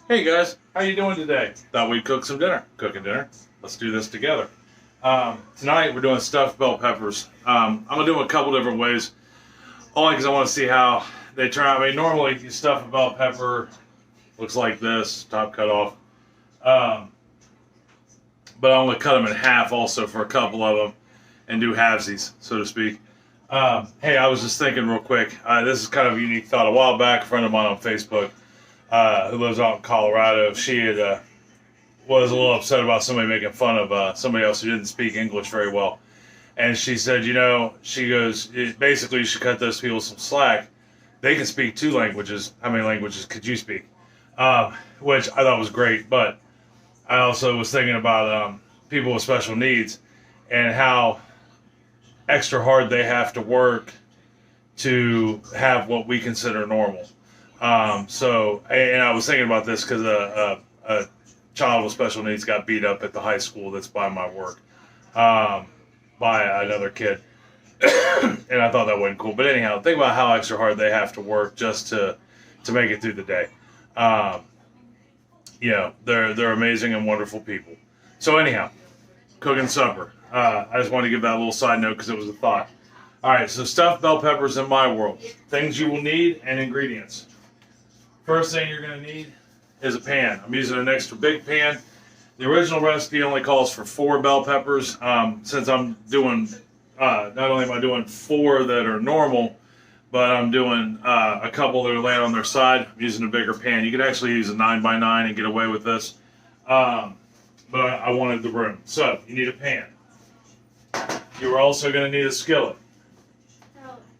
Hey guys, how you doing today? Thought we'd cook some dinner. Cooking dinner. Let's do this together. Tonight we're doing stuffed bell peppers. I'm gonna do them a couple different ways, only because I want to see how they turn out. I mean, normally you stuff a bell pepper, looks like this, top cut off. Um, but I want to cut them in half also for a couple of them, and do halvesies, so to speak. Hey, I was just thinking real quick. This is kind of a unique thought. A while back, a friend of mine on Facebook who lives out in Colorado, she had was a little upset about somebody making fun of somebody else who didn't speak English very well. And she said, she goes, basically, you should cut those people some slack. They can speak two languages. How many languages could you speak? Which I thought was great. But I also was thinking about people with special needs and how extra hard they have to work to have what we consider normal. And I was thinking about this because a child with special needs got beat up at the high school that's by my work, by another kid. And I thought that wasn't cool. But anyhow, think about how extra hard they have to work just to make it through the day. They're amazing and wonderful people. So anyhow, cooking supper. I just wanted to give that little side note because it was a thought. All right, so stuffed bell peppers in my world. Things you will need and ingredients. First thing you're going to need is a pan. I'm using an extra big pan. The original recipe only calls for 4 bell peppers. Since I'm doing, not only am I doing 4 that are normal, but I'm doing a couple that are laying on their side. I'm using a bigger pan. You could actually use a 9x9 and get away with this. But I wanted the room. So you need a pan. You're also going to need a skillet.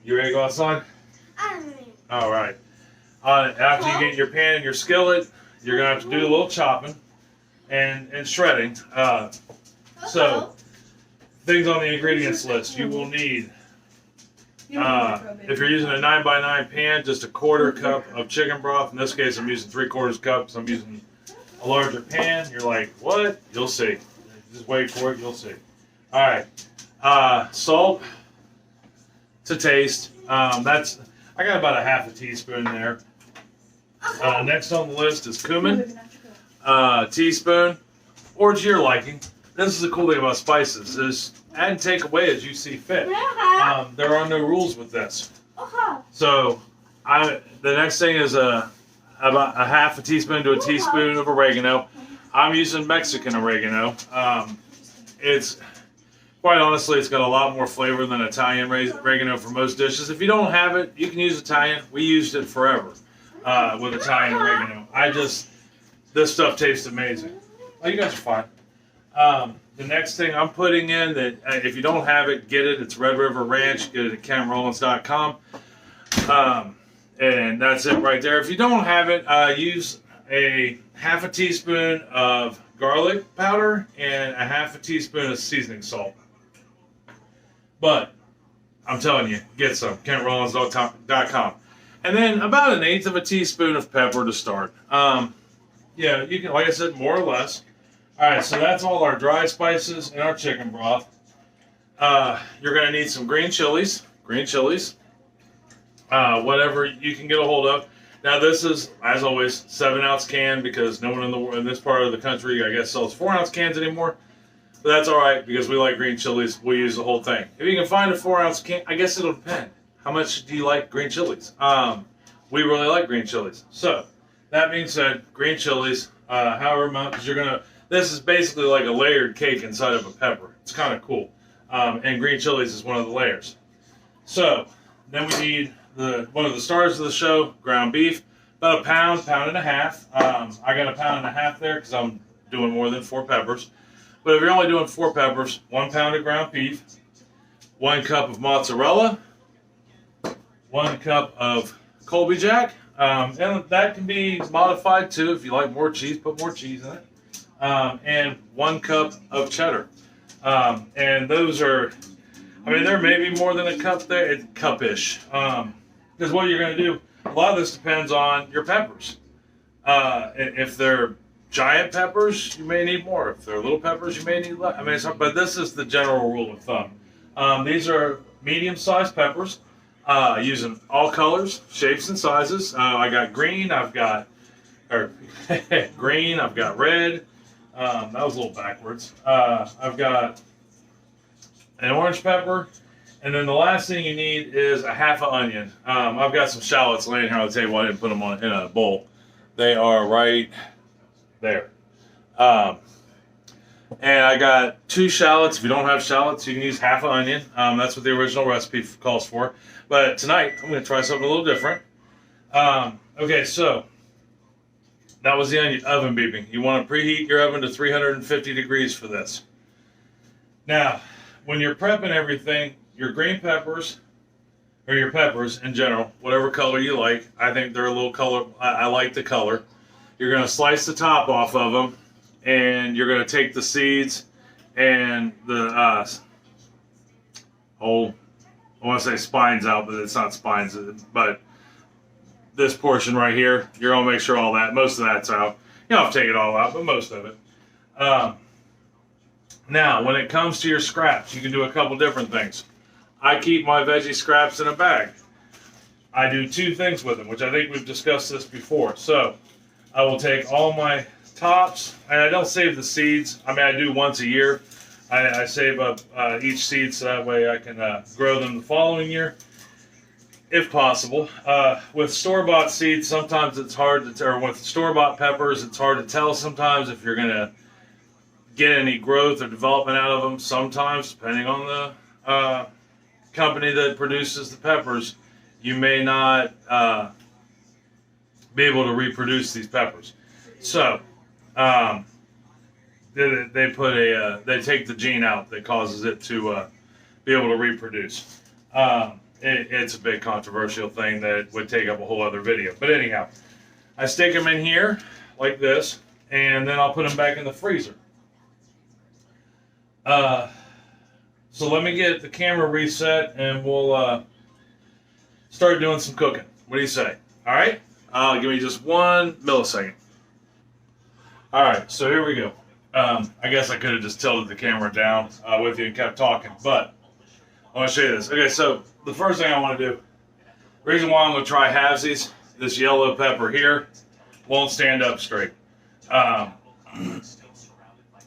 You ready to go outside? All right. After you get your pan and your skillet, you're going to have to do a little chopping and shredding. So, things on the ingredients list. You will need, if you're using a 9x9 pan, just a 1/4 cup of chicken broth. In this case, I'm using 3/4 cup, so I'm using a larger pan. You're like, what? You'll see. Just wait for it. You'll see. All right. Salt to taste. I got about a 1/2 teaspoon there. Next on the list is cumin, teaspoon, or to your liking. This is the cool thing about spices: is add and take away as you see fit. There are no rules with this. So, the next thing is about a 1/2 teaspoon to a teaspoon of oregano. I'm using Mexican oregano. It's Quite honestly, it's got a lot more flavor than Italian oregano for most dishes. If you don't have it, you can use Italian. We used it forever with Italian oregano. This stuff tastes amazing. Oh, you guys are fine. The next thing I'm putting in, that if you don't have it, get it. It's Red River Ranch. Get it at KenRollins.com. And that's it right there. If you don't have it, use a 1/2 teaspoon of garlic powder and a 1/2 teaspoon of seasoning salt. But I'm telling you, get some. KenRollins.com. And then about 1/8 teaspoon of pepper to start. You can, like I said, more or less. All right, so that's all our dry spices and our chicken broth. You're going to need some green chilies. Whatever you can get a hold of. Now this is, as always, 7-ounce can because no one in this part of the country, I guess, sells 4-ounce cans anymore. But that's all right because we like green chilies. We'll use the whole thing. If you can find a 4-ounce can, I guess it'll depend. How much do you like green chilies? We really like green chilies. So that being said, green chilies, however much, because this is basically like a layered cake inside of a pepper. It's kind of cool. And green chilies is one of the layers. So then we need one of the stars of the show, ground beef, about a pound and a half. I got a pound and a half there because I'm doing more than 4 peppers. But if you're only doing 4 peppers, 1 pound of ground beef, 1 cup of mozzarella, 1 cup of Colby Jack, and that can be modified too. If you like more cheese, put more cheese in it, and 1 cup of cheddar. And those are, there may be more than a cup there. It's cup-ish. Because what you're going to do, a lot of this depends on your peppers. If they're giant peppers, you may need more. If they're little peppers, you may need less. But this is the general rule of thumb. These are medium-sized peppers, using all colors, shapes, and sizes. I got green, I've got or green. I've got red. That was a little backwards. I've got an orange pepper. And then the last thing you need is a half an onion. I've got some shallots laying here on the table. I didn't put them in a bowl. They are right there. And I got 2 shallots. If you don't have shallots, you can use half an onion. That's what the original recipe calls for. But tonight, I'm going to try something a little different. Okay, so that was the oven beeping. You want to preheat your oven to 350 degrees for this. Now, when you're prepping everything, your green peppers, or your peppers in general, whatever color you like. I think they're a little color. I like the color. You're going to slice the top off of them, and you're going to take the seeds and the I want to say spines out, but it's not spines. But this portion right here, you're going to make sure most of that's out. You don't have to take it all out, but most of it. Now, when it comes to your scraps, you can do a couple different things. I keep my veggie scraps in a bag. I do 2 things with them, which I think we've discussed this before. So, I will take all my tops, and I don't save the seeds. I mean, I do once a year. I save up each seed so that way I can grow them the following year, if possible. With store-bought seeds, sometimes it's hard to tell, or with store-bought peppers, it's hard to tell sometimes if you're going to get any growth or development out of them. Sometimes, depending on the company that produces the peppers, you may not be able to reproduce these peppers. So, they put they take the gene out that causes it to be able to reproduce. It's a big controversial thing that would take up a whole other video. But anyhow, I stick them in here like this, and then I'll put them back in the freezer. So let me get the camera reset, and we'll start doing some cooking. What do you say? All right? Give me just 1 millisecond. All right, so here we go. I guess I could have just tilted the camera down with you and kept talking, but I want to show you this. Okay, so the first thing I want to do, the reason why I'm going to try halvesies, this yellow pepper here won't stand up straight. Not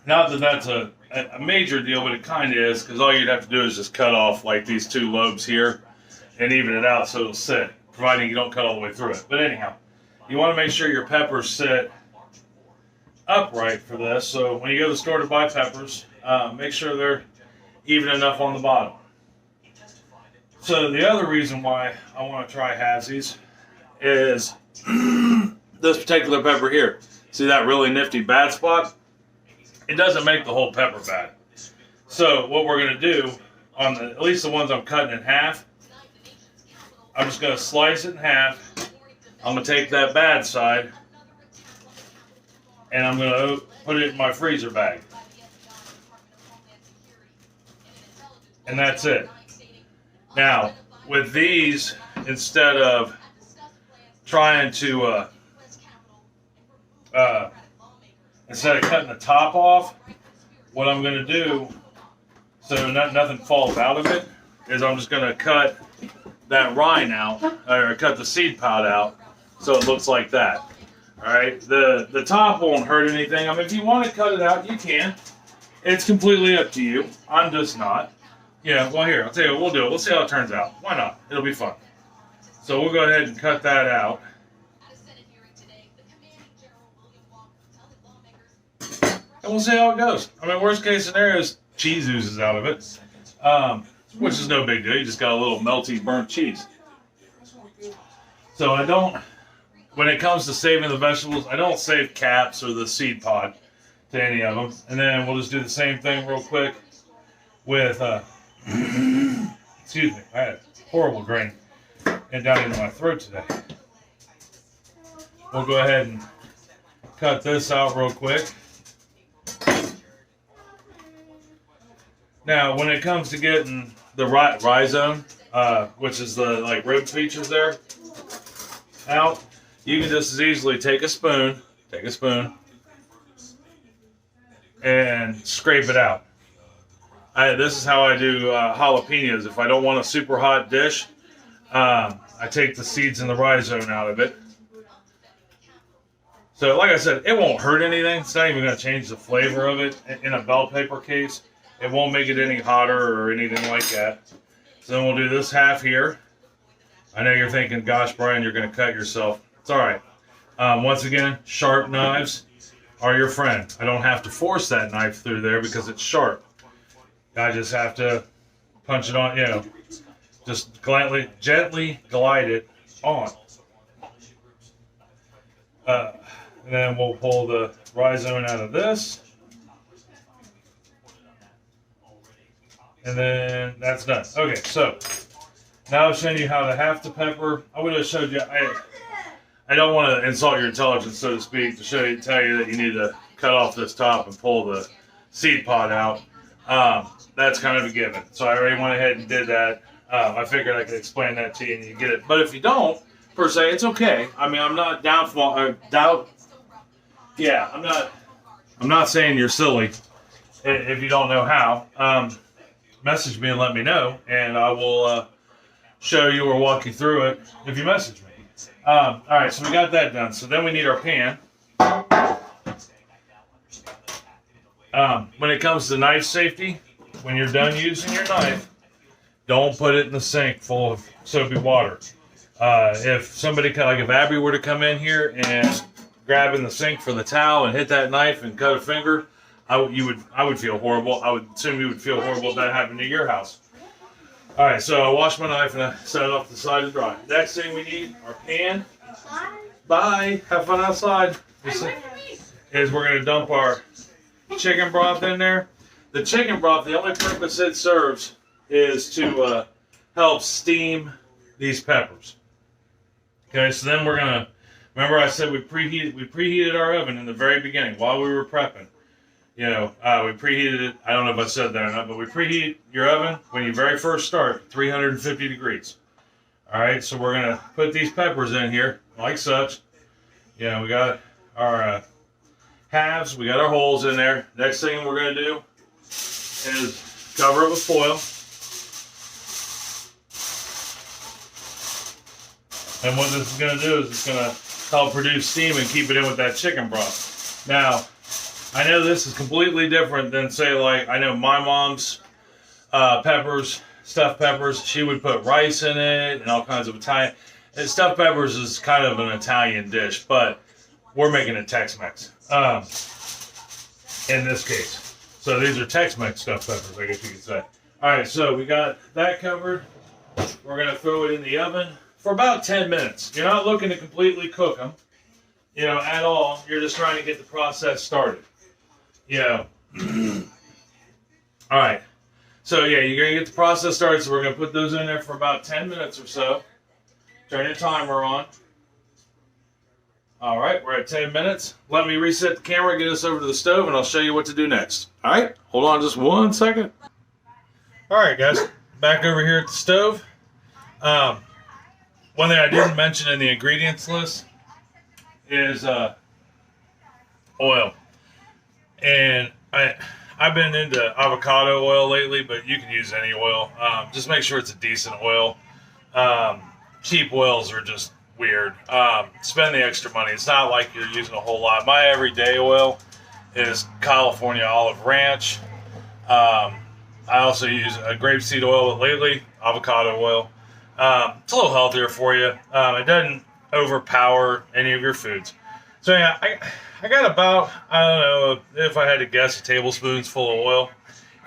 that that's a major deal, but it kind of is, because all you'd have to do is just cut off like these 2 lobes here and even it out so it'll sit, providing you don't cut all the way through it. But anyhow, you want to make sure your peppers sit upright for this. So when you go to the store to buy peppers, make sure they're even enough on the bottom. So the other reason why I want to try halvesies is this particular pepper here. See that really nifty bad spot? It doesn't make the whole pepper bad. So what we're going to do, on at least the ones I'm cutting in half, I'm just going to slice it in half. I'm going to take that bad side, and I'm going to put it in my freezer bag. And that's it. Now, with these, instead of trying to, instead of cutting the top off, what I'm going to do, so nothing falls out of it, is I'm just going to cut that rind out, or cut the seed pod out, so it looks like that. All right, the top won't hurt anything. I mean, if you want to cut it out, you can. It's completely up to you. I'm just not. Yeah, well, here, I'll tell you what we'll do. We'll see how it turns out. Why not? It'll be fun. So we'll go ahead and cut that out. And we'll see how it goes. I mean, worst case scenario is cheese oozes out of it, which is no big deal. You just got a little melty, burnt cheese. So I don't, when it comes to saving the vegetables, I don't save caps or the seed pod to any of them. And then we'll just do the same thing real quick with, excuse me, I had a horrible drain and down into my throat today. We'll go ahead and cut this out real quick. Now, when it comes to getting the rhizome, which is the like rib features there, out, you can just as easily take a spoon, and scrape it out. This is how I do jalapenos. If I don't want a super hot dish, I take the seeds and the rhizome out of it. So like I said, it won't hurt anything. It's not even going to change the flavor of it in a bell pepper case. It won't make it any hotter or anything like that. So then we'll do this half here. I know you're thinking, gosh, Brian, you're going to cut yourself. It's all right. Once again, sharp knives are your friend. I don't have to force that knife through there because it's sharp. I just have to punch it on, you know, just gently glide it on. And then we'll pull the rhizome out of this. And then that's done. Okay, so now I've shown you how to half the pepper. I would have showed you, I don't want to insult your intelligence, so to speak, to tell you that you need to cut off this top and pull the seed pod out. That's kind of a given. So I already went ahead and did that. I figured I could explain that to you and you get it. But if you don't, per se, it's okay. I mean, I'm not I'm not saying you're silly if you don't know how. Message me and let me know, and I will show you or walk you through it if you message me. All right, so we got that done. So then we need our pan. When it comes to knife safety, when you're done using your knife, don't put it in the sink full of soapy water. If somebody, like if Abby were to come in here and grab in the sink for the towel and hit that knife and cut a finger, I would feel horrible. I would assume you would feel horrible if that happened to your house. All right, so I washed my knife and I set it off to the side to dry. Next thing we need, our pan. Bye. Have fun outside. Is we're going to dump our chicken broth in there. The chicken broth, the only purpose it serves is to help steam these peppers. Okay, so then we're going to, remember I said we preheated our oven in the very beginning while we were prepping. You know, we preheated it. I don't know if I said that or not, but we preheat your oven when you very first start, 350 degrees. All right, so we're going to put these peppers in here like such. You know, we got our halves, we got our holes in there. Next thing we're going to do is cover it with foil. And what this is going to do is it's going to help produce steam and keep it in with that chicken broth. Now, I know this is completely different than, say, like, I know my mom's peppers, stuffed peppers, she would put rice in it and all kinds of Italian. And stuffed peppers is kind of an Italian dish, but we're making it Tex-Mex in this case. So these are Tex-Mex stuffed peppers, I guess you could say. All right, so we got that covered. We're going to throw it in the oven for about 10 minutes. You're not looking to completely cook them, you know, at all. You're just trying to get the process started. Yeah. All right. So, yeah, you're going to get the process started. So we're going to put those in there for about 10 minutes or so. Turn your timer on. All right. We're at 10 minutes. Let me reset the camera, get us over to the stove, and I'll show you what to do next. All right. Hold on just 1 second. All right, guys. Back over here at the stove. One thing I didn't mention in the ingredients list is oil. And I've been into avocado oil lately, but you can use any oil. Just make sure it's a decent oil. Cheap oils are just weird. Spend the extra money. It's not like you're using a whole lot. My everyday oil is California Olive Ranch. I also use a grapeseed oil lately, avocado oil. It's a little healthier for you. It doesn't overpower any of your foods. So yeah, I got about, I don't know, if I had to guess, a tablespoon's full of oil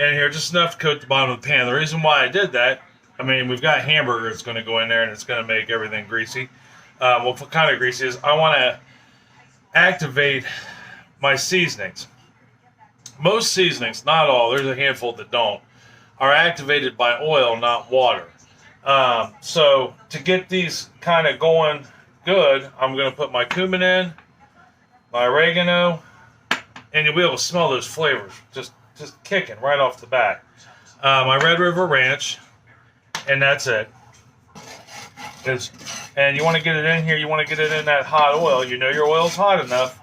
in here, just enough to coat the bottom of the pan. The reason why I did that, I mean, we've got hamburger that's going to go in there and it's going to make everything greasy. Well, what kind of greasy is, I want to activate my seasonings. Most seasonings, not all, there's a handful that don't, are activated by oil, not water. So to get these kind of going good, I'm going to put my cumin in, my oregano, and you'll be able to smell those flavors just kicking right off the bat. My Red River Ranch, and that's it. And you want to get it in here, you want to get it in that hot oil. You know your oil's hot enough.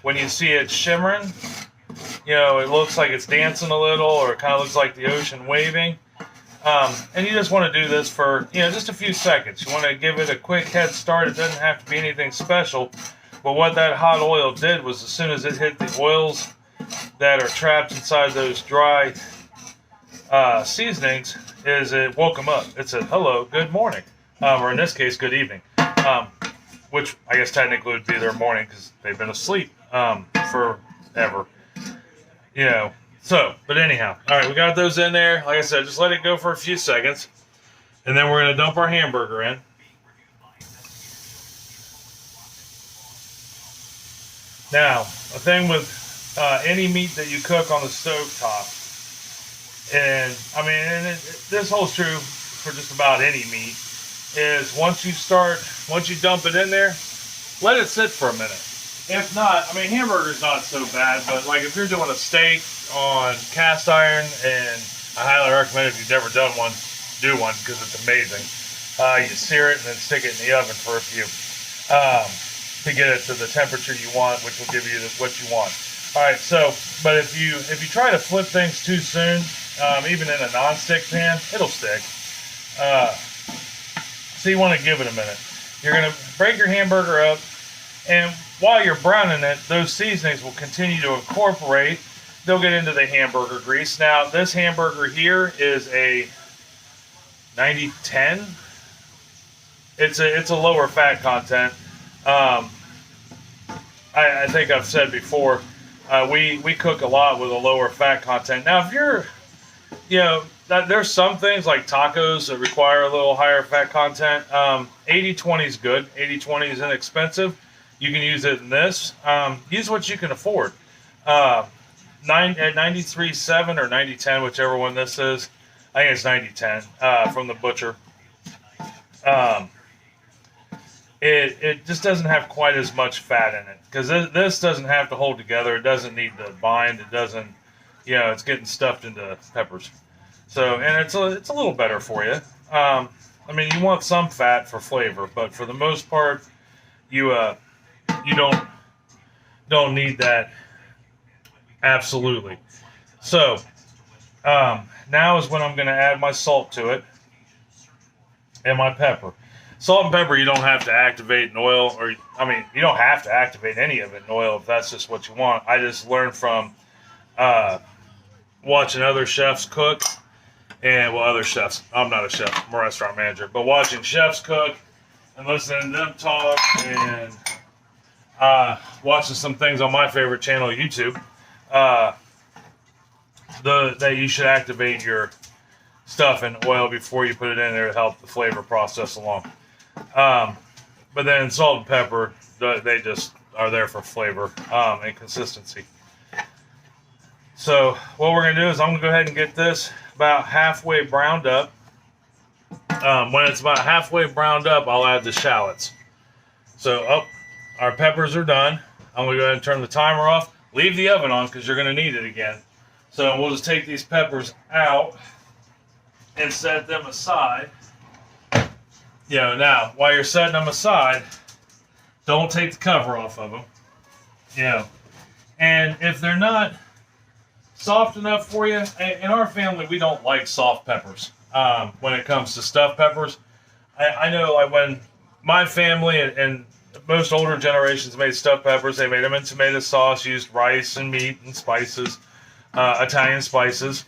When you see it shimmering, you know, it looks like it's dancing a little, or it kind of looks like the ocean waving. And you just want to do this for, you know, just a few seconds. You want to give it a quick head start. It doesn't have to be anything special. But what that hot oil did was, as soon as it hit the oils that are trapped inside those dry seasonings, is it woke them up. It said, hello, good morning. Or in this case, good evening. Which I guess technically would be their morning because they've been asleep forever. You know. So, but anyhow. All right, we got those in there. Like I said, just let it go for a few seconds. And then we're going to dump our hamburger in. Now, the thing with any meat that you cook on the stove top, and I mean, this holds true for just about any meat, is once you dump it in there, let it sit for a minute. If not, I mean, hamburger's not so bad, but like if you're doing a steak on cast iron, and I highly recommend if you've never done one, do one because it's amazing. You sear it and then stick it in the oven for a few to get it to the temperature you want, which will give you what you want. All right, so but if you try to flip things too soon, even in a non-stick pan, it'll stick. So you want to give it a minute. You're going to break your hamburger up, and while you're browning it, those seasonings will continue to incorporate. They'll get into the hamburger grease. Now, this hamburger here is a 90-10. It's a lower fat content. I think I've said before, we cook a lot with a lower fat content. Now, if you're, there's some things like tacos that require a little higher fat content. 80-20 is good. 80-20 is inexpensive. You can use it in this. Use what you can afford. At 93.7 or 90-10, whichever one this is. I think it's 90-10 from the butcher. It just doesn't have quite as much fat in it because this doesn't have to hold together. It doesn't need to bind. It doesn't, it's getting stuffed into peppers. So, and it's a little better for you. I mean, you want some fat for flavor, but for the most part, you don't need that. Absolutely. So, now is when I'm going to add my salt to it and my pepper. Salt and pepper, you don't have to activate in oil, you don't have to activate any of it in oil if that's just what you want. I just learned from watching other chefs cook, other chefs. I'm not a chef, I'm a restaurant manager, but watching chefs cook and listening to them talk and watching some things on my favorite channel, YouTube, that you should activate your stuff in oil before you put it in there to help the flavor process along. But then salt and pepper, they just are there for flavor and consistency. So what we're going to do is I'm going to go ahead and get this about halfway browned up. When it's about halfway browned up, I'll add the shallots. So, our peppers are done. I'm going to go ahead and turn the timer off. Leave the oven on because you're going to need it again. So we'll just take these peppers out and set them aside. Now, while you're setting them aside, don't take the cover off of them. And if they're not soft enough for you, in our family, we don't like soft peppers when it comes to stuffed peppers. I know like when my family and most older generations made stuffed peppers, they made them in tomato sauce, used rice and meat and spices, Italian spices,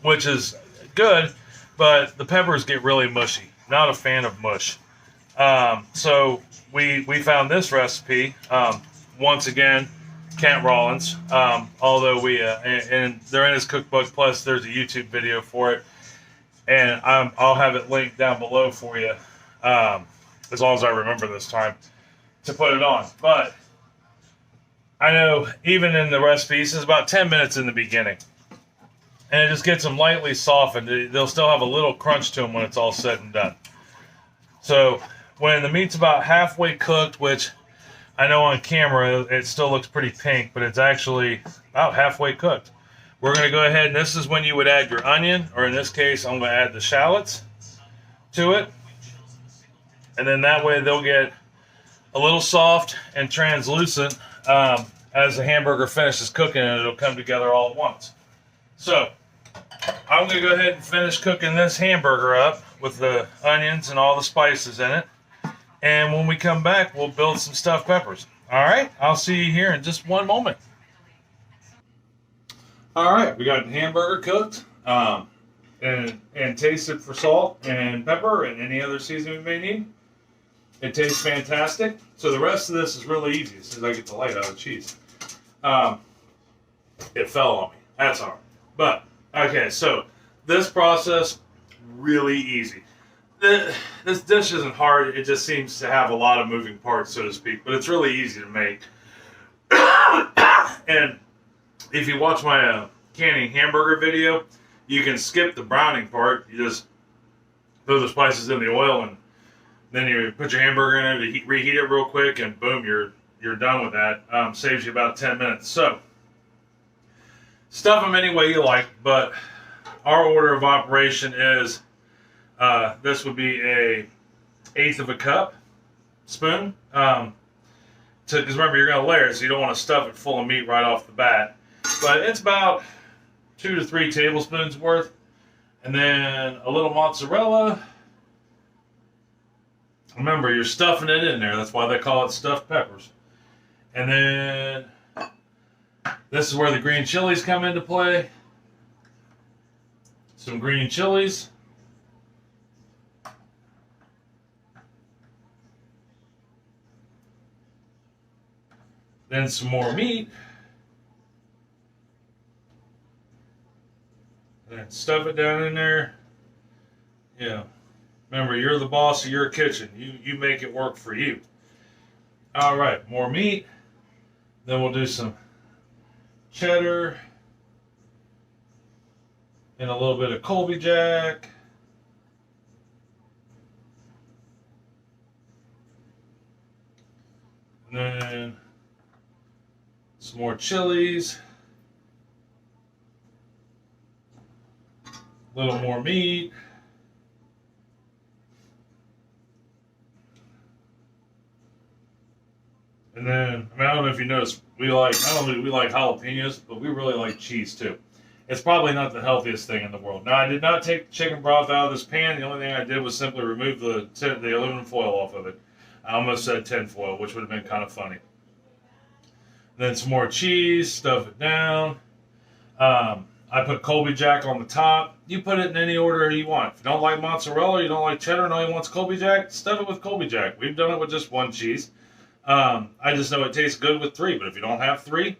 which is good, but the peppers get really mushy. Not a fan of mush. So we found this recipe, once again, Kent Rollins, although and they're in his cookbook, plus there's a YouTube video for it, and I'll have it linked down below for you, as long as I remember this time to put it on. But I know even in the recipes, it's about 10 minutes in the beginning. And it just gets them lightly softened. They'll still have a little crunch to them when it's all said and done. So when the meat's about halfway cooked, which I know on camera it still looks pretty pink, but it's actually about halfway cooked. We're going to go ahead, and this is when you would add your onion, or in this case, I'm going to add the shallots to it. And then that way they'll get a little soft and translucent as the hamburger finishes cooking, and it'll come together all at once. So I'm going to go ahead and finish cooking this hamburger up with the onions and all the spices in it. And when we come back, we'll build some stuffed peppers. All right, I'll see you here in just one moment. All right, we got the hamburger cooked and tasted for salt and pepper and any other seasoning we may need. It tastes fantastic. So the rest of this is really easy as soon as I get the light out of the cheese. It fell on me. That's all right. But, okay, so this process, really easy. This dish isn't hard. It just seems to have a lot of moving parts, so to speak. But it's really easy to make. And if you watch my canning hamburger video, you can skip the browning part. You just throw the spices in the oil, and then you put your hamburger in it to reheat it real quick, and boom, you're done with that. Saves you about 10 minutes. So stuff them any way you like, but our order of operation is this would be a 1/8 of a cup spoon. Because remember, you're going to layer it, so you don't want to stuff it full of meat right off the bat. But it's about 2 to 3 tablespoons worth. And then a little mozzarella. Remember, you're stuffing it in there. That's why they call it stuffed peppers. And then this is where the green chilies come into play. Some green chilies. Then some more meat. And stuff it down in there. Yeah. Remember, you're the boss of your kitchen. You make it work for you. All right, more meat. Then we'll do some cheddar and a little bit of Colby Jack. And then some more chilies. A little more meat. And then, I don't know if you noticed, we like jalapenos, but we really like cheese too. It's probably not the healthiest thing in the world. Now, I did not take the chicken broth out of this pan. The only thing I did was simply remove the aluminum foil off of it. I almost said tin foil, which would have been kind of funny. Then some more cheese, stuff it down. I put Colby Jack on the top. You put it in any order you want. If you don't like mozzarella, you don't like cheddar, and all you want's Colby Jack, stuff it with Colby Jack. We've done it with just one cheese. I just know it tastes good with 3, but if you don't have 3,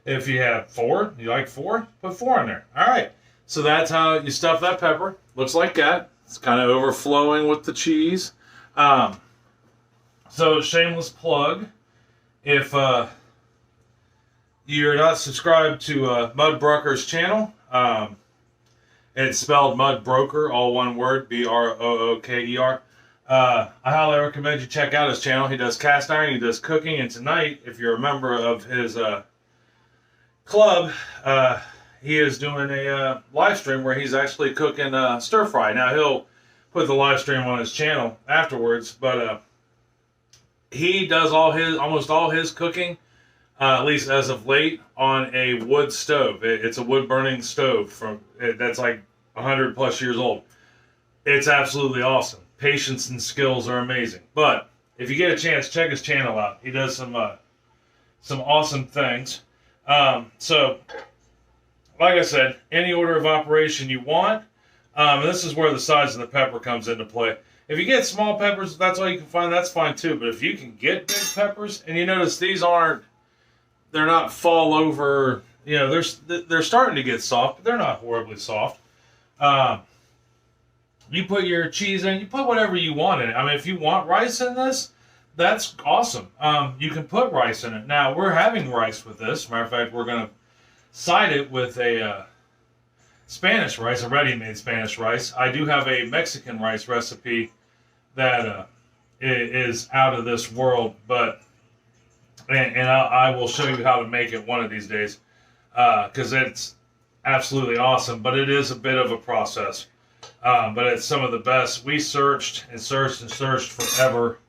If you have 4, you like 4, put 4 in there. All right. So that's how you stuff that pepper. Looks like that. It's kind of overflowing with the cheese. So shameless plug. If you're not subscribed to Mud Broker's channel, it's spelled Mud Broker, all one word, Brooker. I highly recommend you check out his channel. He does cast iron, he does cooking, and tonight, if you're a member of his club, he is doing a live stream where he's actually cooking stir fry. Now, he'll put the live stream on his channel afterwards, but he does almost all his cooking, at least as of late, on a wood stove. It's a wood burning stove that's like 100 plus years old. It's absolutely awesome. Patience and skills are amazing. But if you get a chance, check his channel out. He does some awesome things. So, like I said, any order of operation you want. This is where the size of the pepper comes into play. If you get small peppers, if that's all you can find, that's fine too. But if you can get big peppers, and you notice they're not fall over, they're starting to get soft, but they're not horribly soft. You put your cheese in, you put whatever you want in it. I mean, if you want rice in this, that's awesome. You can put rice in it. Now, we're having rice with this. Matter of fact, we're going to side it with a Spanish rice, a ready-made Spanish rice. I do have a Mexican rice recipe that is out of this world, and I will show you how to make it one of these days, because it's absolutely awesome, but it is a bit of a process. But it's some of the best. We searched and searched and searched forever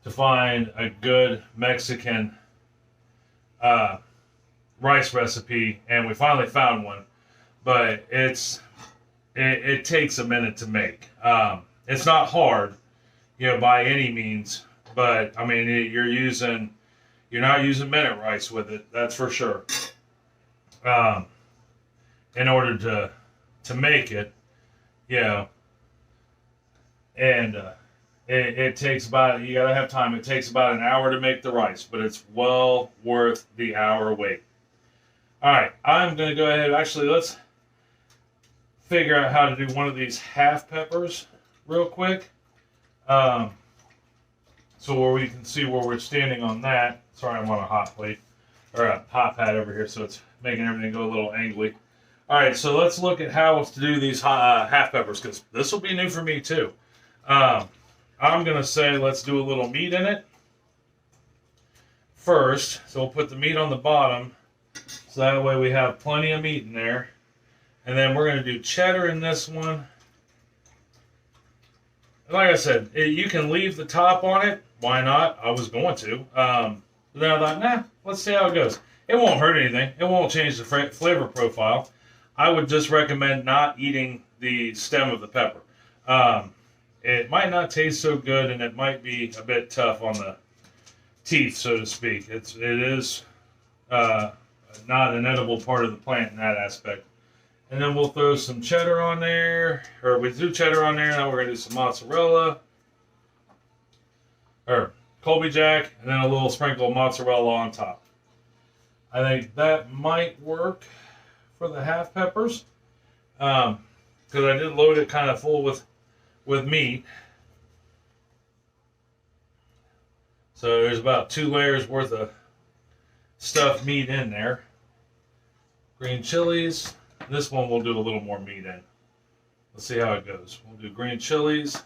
to find a good Mexican rice recipe, and we finally found one. But it takes a minute to make. It's not hard. by any means. But I mean, you're not using minute rice with it. That's for sure. Um, in order to make it, you know, and it takes about, you gotta have time. It takes about an hour to make the rice, but it's well worth the hour wait. All right, I'm gonna go ahead. Actually, let's figure out how to do one of these half peppers real quick. So where we can see where we're standing on that. Sorry, I'm on a hot plate or a hot pad over here, so it's making everything go a little angly. All right, so let's look at how to do these half peppers, because this will be new for me too. I'm gonna say let's do a little meat in it first. So we'll put the meat on the bottom, so that way we have plenty of meat in there. And then we're gonna do cheddar in this one. Like I said, you can leave the top on it. Why not? I was going to. But then I thought, nah, let's see how it goes. It won't hurt anything. It won't change the flavor profile. I would just recommend not eating the stem of the pepper. It might not taste so good, and it might be a bit tough on the teeth, so to speak. It is not an edible part of the plant in that aspect. And then we'll throw some cheddar on there, or we do cheddar on there. Now we're gonna do some mozzarella, or Colby Jack, and then a little sprinkle of mozzarella on top. I think that might work for the half peppers, because I did load it kind of full with meat. So there's about 2 layers worth of stuffed meat in there. Green chilies. This one we'll do a little more meat in. Let's see how it goes. We'll do green chilies.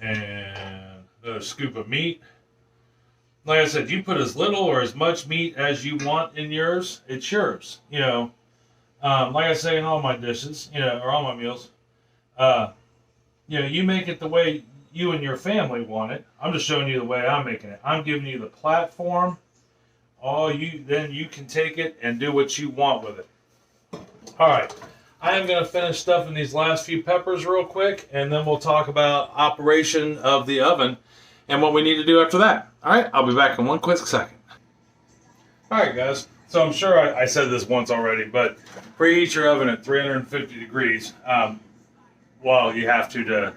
And another scoop of meat. Like I said, you put as little or as much meat as you want in yours. It's yours. Like I say in all my dishes, or all my meals, you make it the way you and your family want it. I'm just showing you the way I'm making it. I'm giving you the platform. Then you can take it and do what you want with it. All right, I am going to finish stuffing these last few peppers real quick, and then we'll talk about operation of the oven and what we need to do after that. All right, I'll be back in one quick second. All right, guys. So I'm sure I said this once already, but preheat your oven at 350 degrees while you have to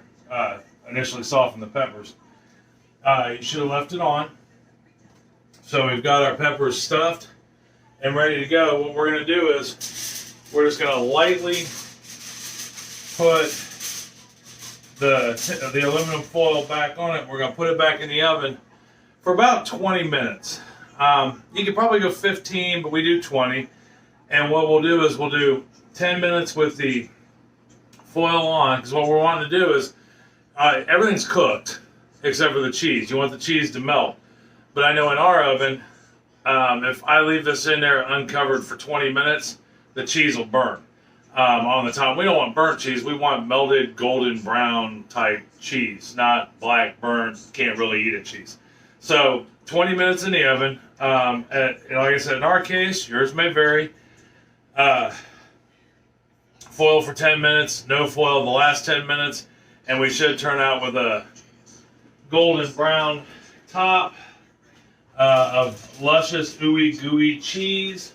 initially soften the peppers. You should have left it on. So we've got our peppers stuffed and ready to go. What we're going to do is we're just going to lightly put the aluminum foil back on it. We're going to put it back in the oven for about 20 minutes. You could probably go 15, but we do 20. And what we'll do is we'll do 10 minutes with the foil on, because what we're wanting to do is everything's cooked except for the cheese. You want the cheese to melt. But I know in our oven, if I leave this in there uncovered for 20 minutes, the cheese will burn on the top. We don't want burnt cheese. We want melted golden brown type cheese, not black burnt, can't really eat it cheese. So 20 minutes in the oven. Like I said, in our case, yours may vary. Foil for 10 minutes, no foil the last 10 minutes, and we should turn out with a golden brown top of luscious, ooey gooey cheese.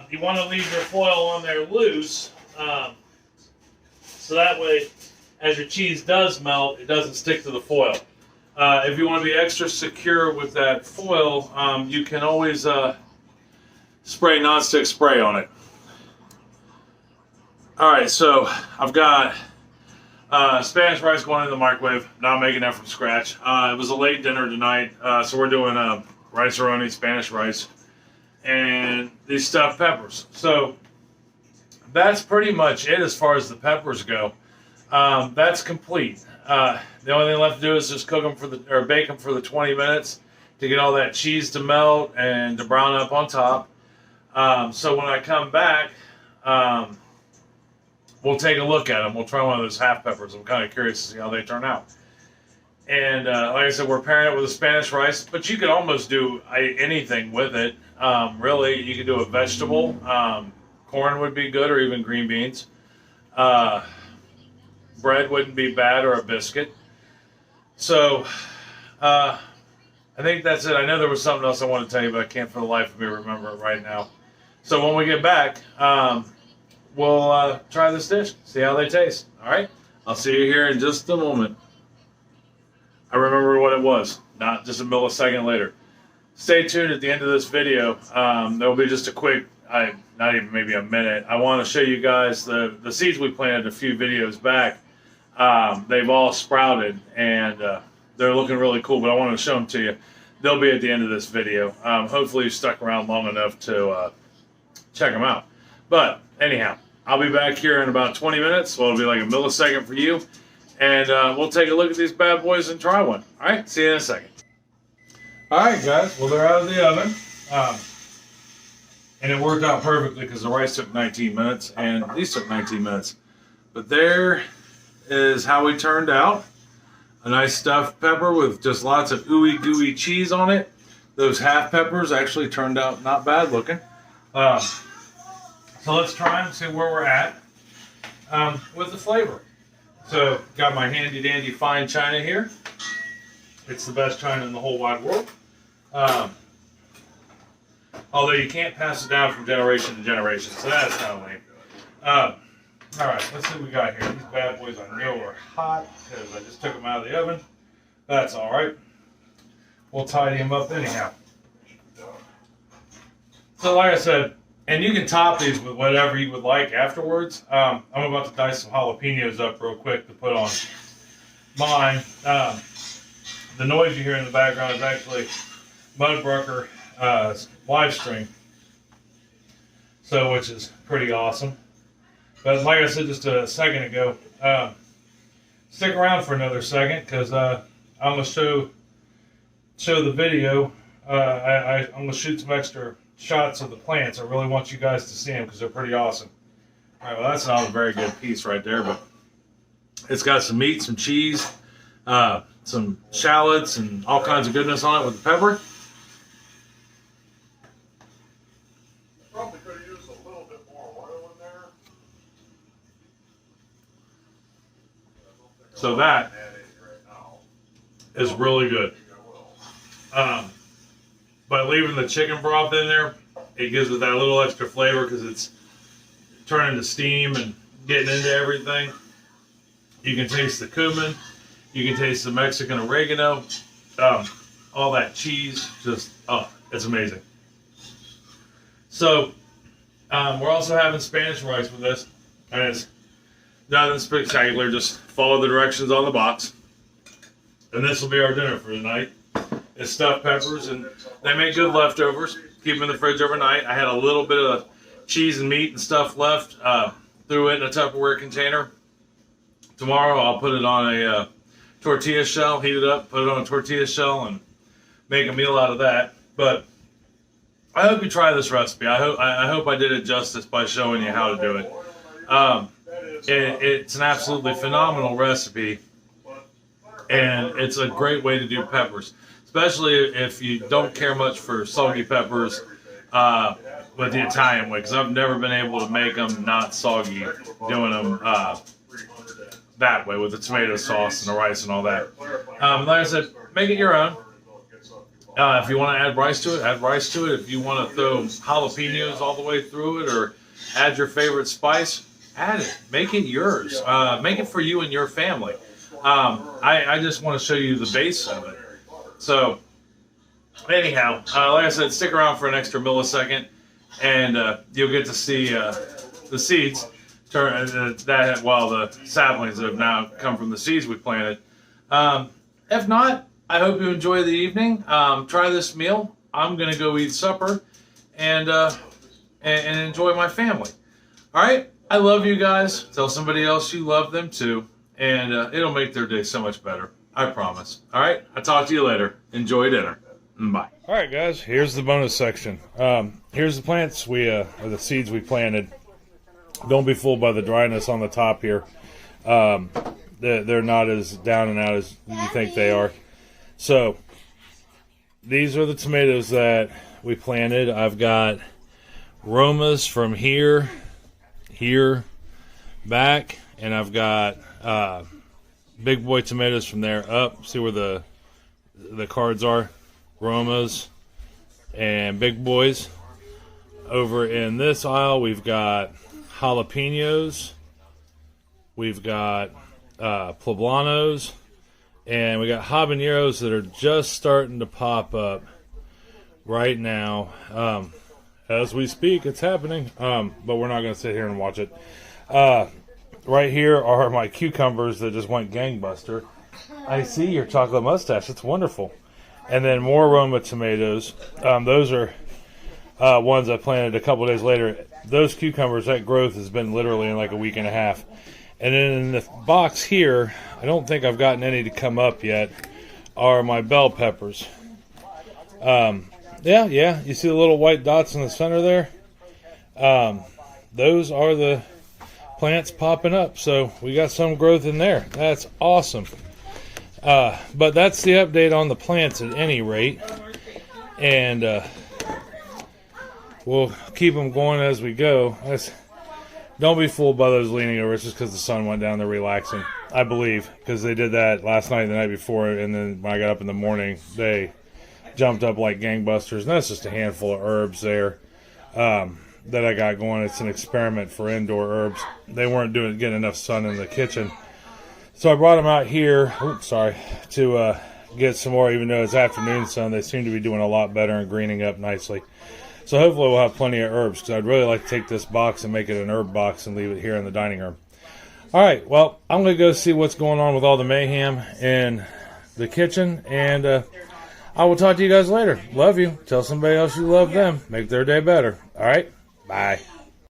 You want to leave your foil on there loose, so that way, as your cheese does melt, it doesn't stick to the foil. If you want to be extra secure with that foil, you can always spray nonstick spray on it. Alright, so I've got Spanish rice going in the microwave. Not making that from scratch. It was a late dinner tonight, so we're doing rice-a-roni, Spanish rice, and these stuffed peppers. So that's pretty much it as far as the peppers go. That's complete. The only thing left to do is just cook them or bake them for the 20 minutes to get all that cheese to melt and to brown up on top. So when I come back, we'll take a look at them. We'll try one of those half peppers. I'm kind of curious to see how they turn out. And like I said, we're pairing it with a Spanish rice, but you could almost do anything with it. Really, you could do a vegetable. Corn would be good, or even green beans. bread wouldn't be bad or a biscuit. So I think that's it. I know there was something else I wanted to tell you, but I can't for the life of me remember it right now. So when we get back, we'll try this dish, see how they taste. All right? I'll see you here in just a moment. I remember what it was, not just a millisecond later. Stay tuned at the end of this video. There will be just a quick, not even maybe a minute. I want to show you guys the seeds we planted a few videos back. They've all sprouted, and they're looking really cool, but I want to show them to you. They'll be at the end of this video. Hopefully you stuck around long enough to check them out. But anyhow, I'll be back here in about 20 minutes. Well, it'll be like a millisecond for you. And we'll take a look at these bad boys and try one. All right, see you in a second. All right, guys. Well, they're out of the oven. And it worked out perfectly because the rice took 19 minutes and these took 19 minutes. But there is how we turned out. A nice stuffed pepper with just lots of ooey gooey cheese on it. Those half peppers actually turned out not bad looking. So let's try and see where we're at with the flavor. So got my handy dandy fine china here. It's the best china in the whole wide world. Although you can't pass it down from generation to generation, so that's kind of lame. All right, let's see what we got here. These bad boys I know are hot because I just took them out of the oven. That's all right. We'll tidy them up anyhow. So like I said, and you can top these with whatever you would like afterwards. I'm about to dice some jalapenos up real quick to put on mine. The noise you hear in the background is actually Mudbrucker live stream, so which is pretty awesome. But like I said just a second ago, stick around for another second because I'm gonna show the video. I'm gonna shoot some extra shots of the plants. I really want you guys to see them because they're pretty awesome. All right, well that's not a very good piece right there, but it's got some meat, some cheese, some shallots, and all kinds of goodness on it with the pepper. Probably could have used a little bit more oil in there. So that is really good. By leaving the chicken broth in there, it gives it that little extra flavor because it's turning to steam and getting into everything. You can taste the cumin. You can taste the Mexican oregano. All that cheese. Just, oh, it's amazing. So, we're also having Spanish rice with this. And it's nothing spectacular. Just follow the directions on the box. And this will be our dinner for the night. It's stuffed peppers, and they make good leftovers. Keep them in the fridge overnight. I had a little bit of cheese and meat and stuff left. Threw it in a Tupperware container. Tomorrow I'll put it on a tortilla shell, heat it up, put it on a tortilla shell, and make a meal out of that. But I hope you try this recipe. I hope I did it justice by showing you how to do it. It's an absolutely phenomenal recipe, and it's a great way to do peppers. Especially if you don't care much for soggy peppers with the Italian way, because I've never been able to make them not soggy doing them that way with the tomato sauce and the rice and all that. Like I said, make it your own. If you want to add rice to it, add rice to it. If you want to throw jalapenos all the way through it or add your favorite spice, add it. Make it yours. Make it for you and your family. I just want to show you the base of it. So, anyhow, like I said, stick around for an extra millisecond, and you'll get to see the seeds turn while the saplings have now come from the seeds we planted. If not, I hope you enjoy the evening. Try this meal. I'm gonna go eat supper, and enjoy my family. All right, I love you guys. Tell somebody else you love them too, and it'll make their day so much better. I promise. All right, I'll talk to you later. Enjoy dinner. Bye. All right, guys, here's the bonus section. Here's the plants or the seeds we planted. Don't be fooled by the dryness on the top here. They're not as down and out as you think they are. So, these are the tomatoes that we planted. I've got Romas from here, back, and I've got big boy tomatoes from there up. See where the cards are? Romas and big boys. Over in this aisle, we've got jalapenos. We've got poblanos. And we got habaneros that are just starting to pop up right now. As we speak, it's happening. But we're not going to sit here and watch it. Right here are my cucumbers that just went gangbuster. I see your chocolate mustache. It's wonderful. And then more Roma tomatoes. Those are ones I planted a couple days later. Those cucumbers, that growth has been literally in like a week and a half. And then in the box here, I don't think I've gotten any to come up yet, are my bell peppers. Yeah, you see the little white dots in the center there? Those are the plants popping up. So we got some growth in there. That's awesome. But that's the update on the plants at any rate. And we'll keep them going as we go. Don't be fooled by those leaning over. It's just because the sun went down. They're relaxing, I believe, because they did that last night and the night before. And then when I got up in the morning, they jumped up like gangbusters. And that's just a handful of herbs there that I got going. It's an experiment for indoor herbs. They weren't getting enough sun in the kitchen. So I brought them out here, to get some more, even though it's afternoon sun. They seem to be doing a lot better and greening up nicely. So hopefully we'll have plenty of herbs, because I'd really like to take this box and make it an herb box and leave it here in the dining room. All right, well, I'm going to go see what's going on with all the mayhem in the kitchen, and I will talk to you guys later. Love you. Tell somebody else you love them. Make their day better. All right, bye.